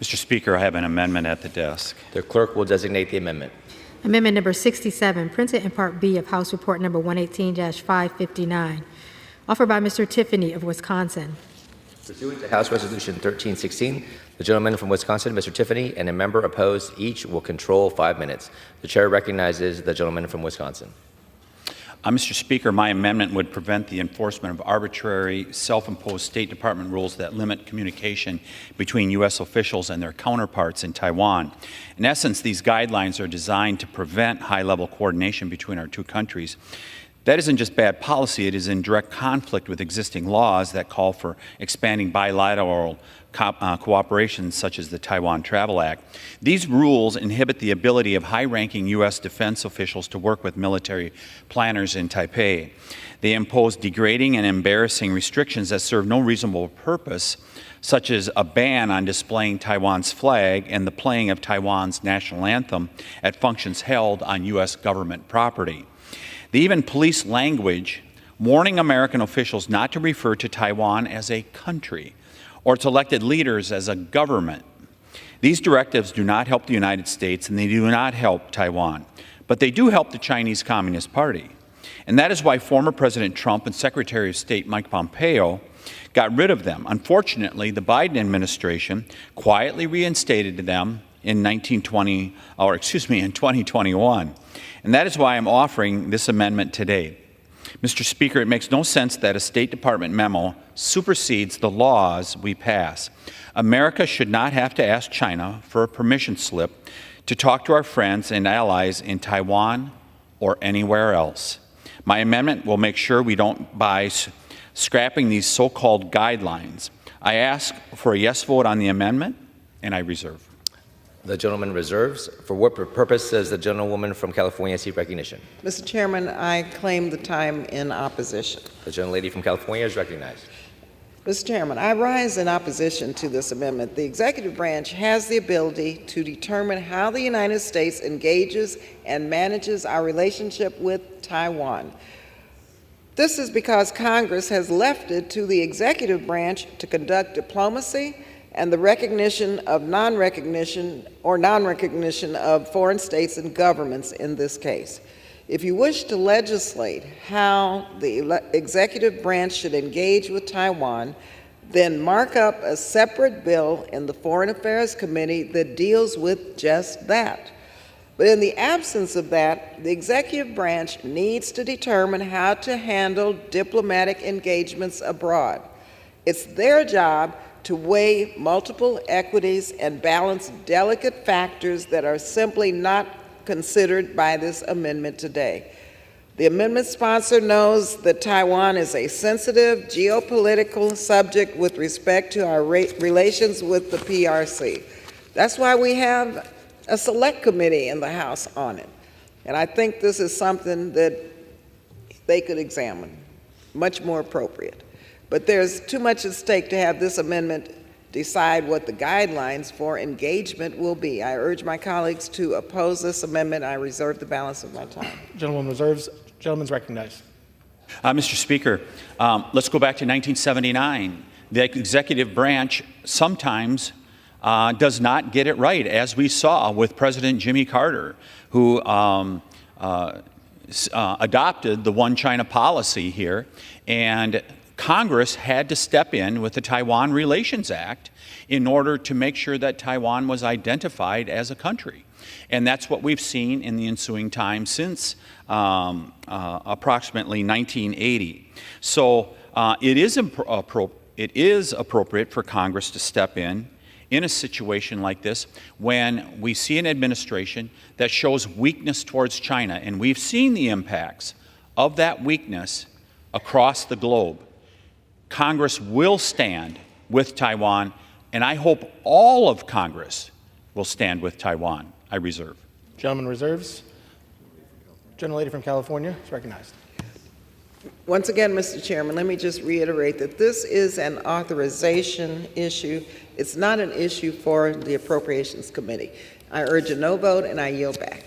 Mr. Speaker, I have an amendment at the desk. The clerk will designate the amendment. Amendment number 67, printed in Part B of House Report number 118-559, offered by Mr. Tiffany of Wisconsin. Pursuant to House Resolution 1316, the gentleman from Wisconsin, Mr. Tiffany, and a member opposed each will control 5 minutes. The chair recognizes the gentleman from Wisconsin. Mr. Speaker, my amendment would prevent the enforcement of arbitrary, self-imposed State Department rules that limit communication between U.S. officials and their counterparts in Taiwan. In essence, these guidelines are designed to prevent high-level coordination between our two countries. That isn't just bad policy, it is in direct conflict with existing laws that call for expanding bilateral cooperation, such as the Taiwan Travel Act. These rules inhibit the ability of high-ranking U.S. defense officials to work with military planners in Taipei. They impose degrading and embarrassing restrictions that serve no reasonable purpose, such as a ban on displaying Taiwan's flag and the playing of Taiwan's national anthem at functions held on U.S. government property. They even police language warning American officials not to refer to Taiwan as a country or its elected leaders as a government. These directives do not help the United States and they do not help Taiwan, but they do help the Chinese Communist Party. And that is why former President Trump and Secretary of State Mike Pompeo got rid of them. Unfortunately, the Biden administration quietly reinstated them in 2021. And that is why I'm offering this amendment today. Mr. Speaker, it makes no sense that a State Department memo supersedes the laws we pass. America should not have to ask China for a permission slip to talk to our friends and allies in Taiwan or anywhere else. My amendment will make sure we don't buy scrapping these so-called guidelines. I ask for a yes vote on the amendment, and I reserve. The gentleman reserves. For what purpose does the gentlewoman from California seek recognition? Mr. Chairman, I claim the time in opposition. The gentlelady from California is recognized. Mr. Chairman, I rise in opposition to this amendment. The executive branch has the ability to determine how the United States engages and manages our relationship with Taiwan. This is because Congress has left it to the executive branch to conduct diplomacy and the recognition of non-recognition of foreign states and governments in this case. If you wish to legislate how the executive branch should engage with Taiwan, then mark up a separate bill in the Foreign Affairs Committee that deals with just that. But in the absence of that, the executive branch needs to determine how to handle diplomatic engagements abroad. It's their job to weigh multiple equities and balance delicate factors that are simply not considered by this amendment today. The amendment sponsor knows that Taiwan is a sensitive geopolitical subject with respect to our relations with the PRC. That's why we have a select committee in the House on it. And I think this is something that they could examine, much more appropriate. But there's too much at stake to have this amendment decide what the guidelines for engagement will be. I urge my colleagues to oppose this amendment. I reserve the balance of my time. Gentleman reserves. Gentleman's recognized. Mr. Speaker, let's go back to 1979. The executive branch sometimes does not get it right, as we saw with President Jimmy Carter, who adopted the One China policy here, and Congress had to step in with the Taiwan Relations Act in order to make sure that Taiwan was identified as a country. And that's what we've seen in the ensuing time since approximately 1980. So it is appropriate for Congress to step in a situation like this when we see an administration that shows weakness towards China. And we've seen the impacts of that weakness across the globe. Congress will stand with Taiwan, and I hope all of Congress will stand with Taiwan. I reserve. Gentleman reserves. Gentlelady from California is recognized. Once again, Mr. Chairman, let me just reiterate that this is an authorization issue. It's not an issue for the Appropriations Committee. I urge a no vote, and I yield back.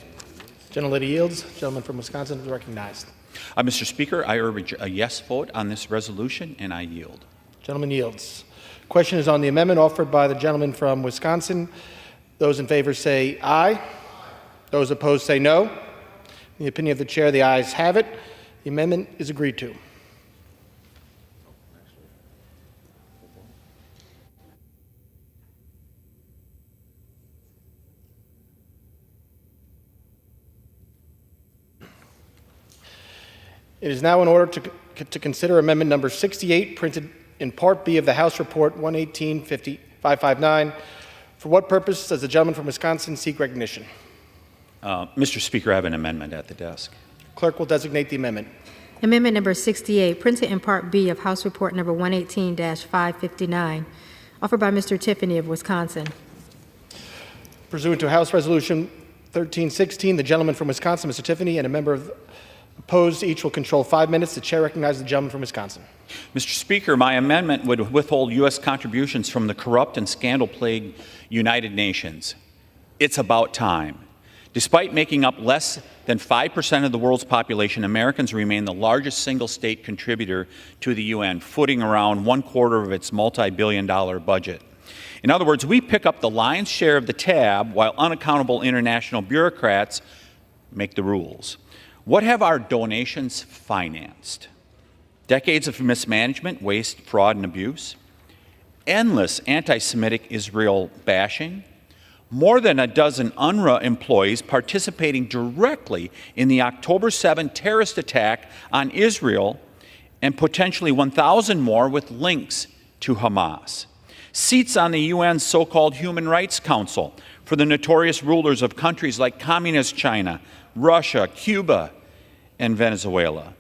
Gentlelady yields. Gentleman from Wisconsin is recognized. Mr. Speaker, I urge a yes vote on this resolution, and I yield. Gentleman yields. Question is on the amendment offered by the gentleman from Wisconsin. Those in favor say aye. Those opposed say no. In the opinion of the chair, the ayes have it. The amendment is agreed to. It is now in order to consider amendment number 68, printed in Part B of the House Report 118-559. For what purpose does the gentleman from Wisconsin seek recognition? Mr. Speaker, I have an amendment at the desk. Clerk will designate the amendment. Amendment number 68, printed in Part B of House Report number 118-559, offered by Mr. Tiffany of Wisconsin. Pursuant to House Resolution 1316, the gentleman from Wisconsin, Mr. Tiffany, and a member of opposed, each will control 5 minutes. The chair recognizes the gentleman from Wisconsin. Mr. Speaker, my amendment would withhold U.S. contributions from the corrupt and scandal-plagued United Nations. It's about time. Despite making up less than 5% of the world's population, Americans remain the largest single state contributor to the UN, footing around 1/4 of its multi-billion-dollar budget. In other words, we pick up the lion's share of the tab while unaccountable international bureaucrats make the rules. What have our donations financed? Decades of mismanagement, waste, fraud, and abuse? Endless anti-Semitic Israel bashing? More than a dozen UNRWA employees participating directly in the October 7 terrorist attack on Israel, and potentially 1,000 more with links to Hamas. Seats on the UN's so-called Human Rights Council for the notorious rulers of countries like Communist China, Russia, Cuba, and Venezuela.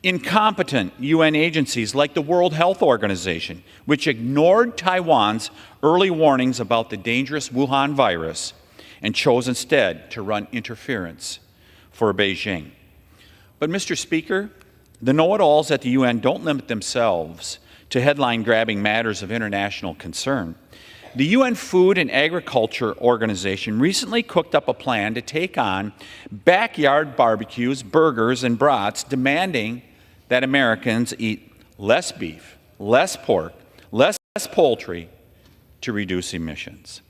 Incompetent UN agencies like the World Health Organization, which ignored Taiwan's early warnings about the dangerous Wuhan virus and chose instead to run interference for Beijing. But, Mr. Speaker, the know-it-alls at the UN don't limit themselves to headline-grabbing matters of international concern. The UN Food and Agriculture Organization recently cooked up a plan to take on backyard barbecues, burgers, and brats, demanding that Americans eat less beef, less pork, less poultry to reduce emissions.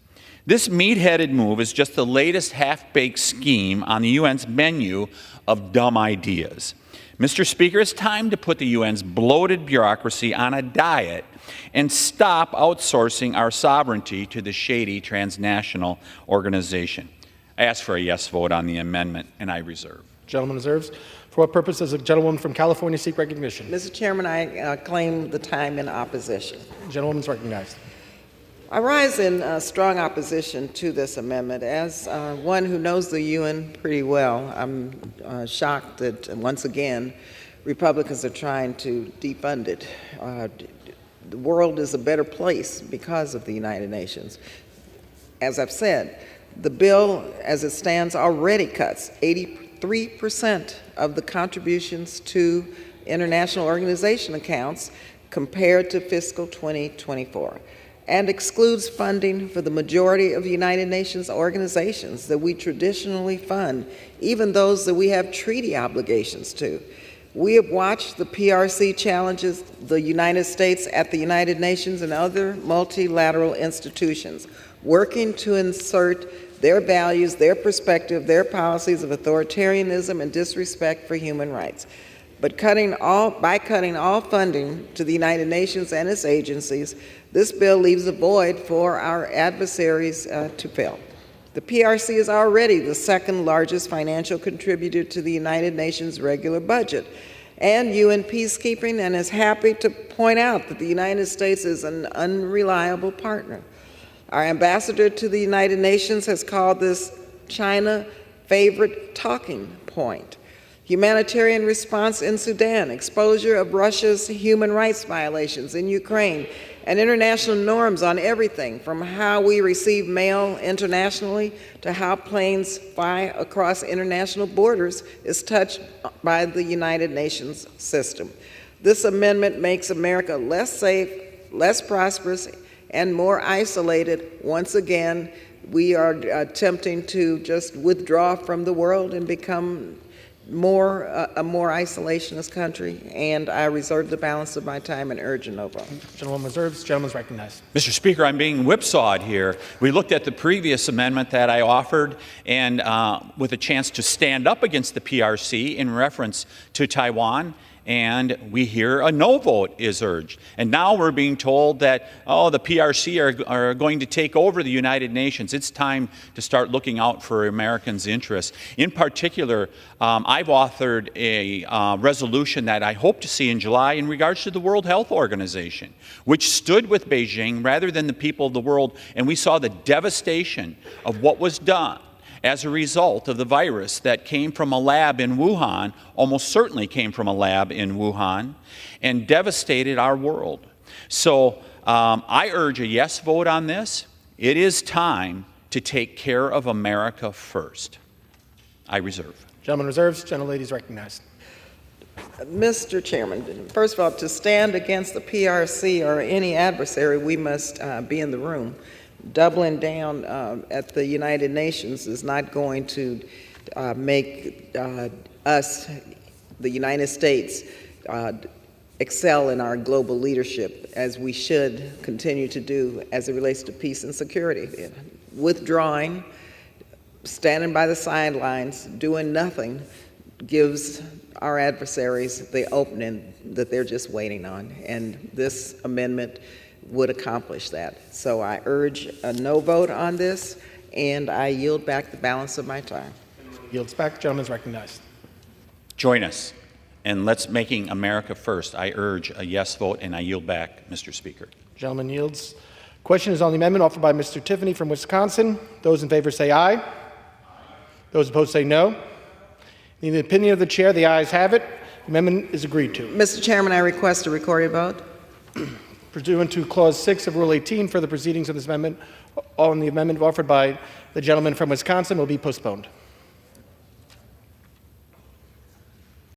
This meat-headed move is just the latest half-baked scheme on the UN's menu of dumb ideas. Mr. Speaker, it's time to put the UN's bloated bureaucracy on a diet and stop outsourcing our sovereignty to the shady transnational organization. I ask for a yes vote on the amendment, and I reserve. Gentleman reserves. For what purpose does the gentlewoman from California seek recognition? Mr. Chairman, I claim the time in opposition. The gentlewoman is recognized. I rise in strong opposition to this amendment. As one who knows the UN pretty well, I'm shocked that, once again, Republicans are trying to defund it. The world is a better place because of the United Nations. As I've said, the bill, as it stands, already cuts 83% of the contributions to international organization accounts compared to fiscal 2024. And excludes funding for the majority of United Nations organizations that we traditionally fund, even those that we have treaty obligations to. We have watched the PRC challenges the United States at the United Nations and other multilateral institutions, working to insert their values, their perspective, their policies of authoritarianism and disrespect for human rights. But by cutting all funding to the United Nations and its agencies, this bill leaves a void for our adversaries to fill. The PRC is already the second largest financial contributor to the United Nations regular budget and UN peacekeeping, and is happy to point out that the United States is an unreliable partner. Our ambassador to the United Nations has called this China favorite talking point. Humanitarian response in Sudan, exposure of Russia's human rights violations in Ukraine, and international norms on everything from how we receive mail internationally to how planes fly across international borders is touched by the United Nations system. This amendment makes America less safe, less prosperous, and more isolated. Once again, we are attempting to just withdraw from the world and become a more isolationist country, and I reserve the balance of my time and urge a no vote. Gentleman reserves. Gentleman is recognized. Mr. Speaker, I'm being whipsawed here. We looked at the previous amendment that I offered, and with a chance to stand up against the PRC in reference to Taiwan, and we hear a no vote is urged. And now we're being told that, oh, the PRC are going to take over the United Nations. It's time to start looking out for Americans' interests. In particular, I've authored a resolution that I hope to see in July in regards to the World Health Organization, which stood with Beijing rather than the people of the world, and we saw the devastation of what was done as a result of the virus that came from a lab in Wuhan, almost certainly came from a lab in Wuhan, and devastated our world. So I urge a yes vote on this. It is time to take care of America first. I reserve. Gentleman reserves. Gentlelady is recognized. Mr. Chairman, first of all, to stand against the PRC or any adversary, we must be in the room. Doubling down at the United Nations is not going to make us, the United States, excel in our global leadership, as we should continue to do as it relates to peace and security. Withdrawing, standing by the sidelines, doing nothing, gives our adversaries the opening that they're just waiting on. And this amendment would accomplish that. So I urge a no vote on this, and I yield back the balance of my time. Yields back. Gentleman is recognized. Join us, and let's making America first. I urge a yes vote, and I yield back, Mr. Speaker. Gentleman yields. Question is on the amendment offered by Mr. Tiffany from Wisconsin. Those in favor say aye. Those opposed say no. In the opinion of the chair, the ayes have it. The amendment is agreed to. Mr. Chairman, I request a recorded vote. Pursuant to Clause 6 of Rule 18, for the proceedings of this amendment on the amendment offered by the gentleman from Wisconsin will be postponed.